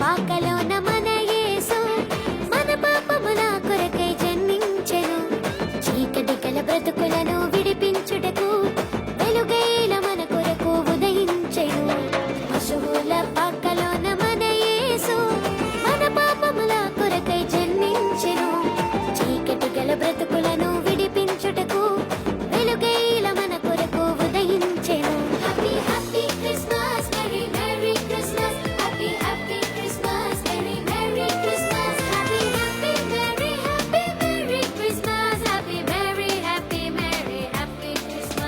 పాకలోన మన యేసు మన పాపముల కొరకై జన్మించెను. చీకటి గల బ్రతుకులను విడిపించుటకు వెలుగైన మన కొరకు ఉదయించెను. పశువుల పాకలోన మన యేసు మన పాపముల కొరకై జన్మించెను. చీకటి గల బ్రతుకులను విడిపించుటకు వెలుగైన మన కొరకు ఉదయించెను. Happy happy Christmas, merry merry Christmas. Happy happy Christmas, merry merry Christmas. Happy happy merry happy merry Christmas. Happy merry happy merry happy Christmas.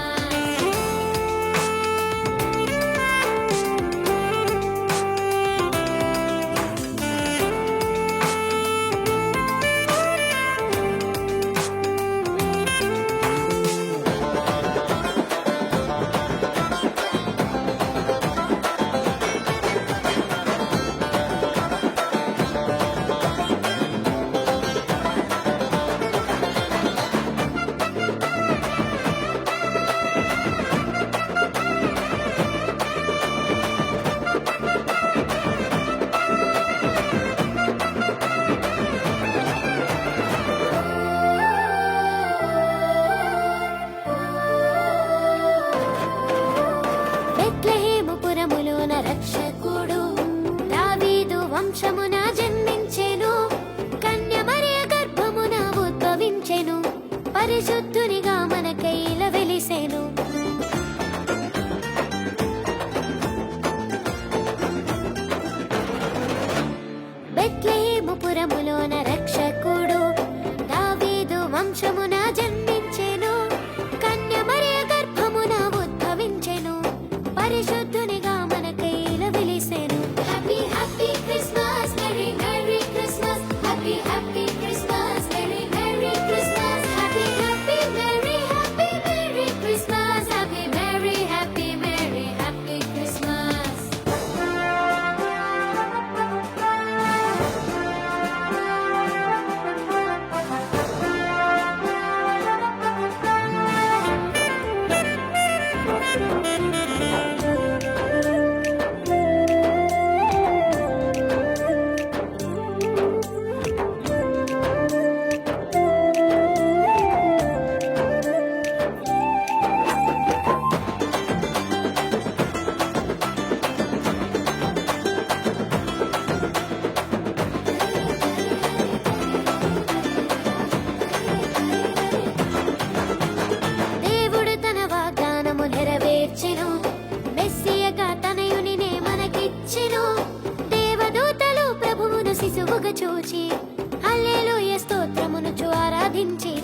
Bethlehem పురములోన రక్షకుడు దావీదు వంశమున జన్మించెను. కన్య మరియ గర్భమున ఉద్భవించెను. పరిశుద్ధునిగా మనకై ఇలా వెలిసెను. బెత్లెహేము పురములోన రక్షకుడు దావీదు వంశమున జన్మించెను. కన్య మరియ గర్భమున ఉద్భవించెను. పరిశుద్ధునిగా మనకై ఇలా వెలిసెను. Happy happy Christmas, merry merry Christmas. Happy happy Christmas, merry merry Christmas. Happy happy merry happy merry Christmas. Happy merry happy merry happy Christmas. దేవుడు తన వాగ్దానము నెరవేర్చెను. మెస్సియగా తనయునినే మనకిచ్చెను. దేవదూతలు ప్రభువును శిశువుగా చూచి హల్లెలూయా స్తోత్రమును ఆరాధించి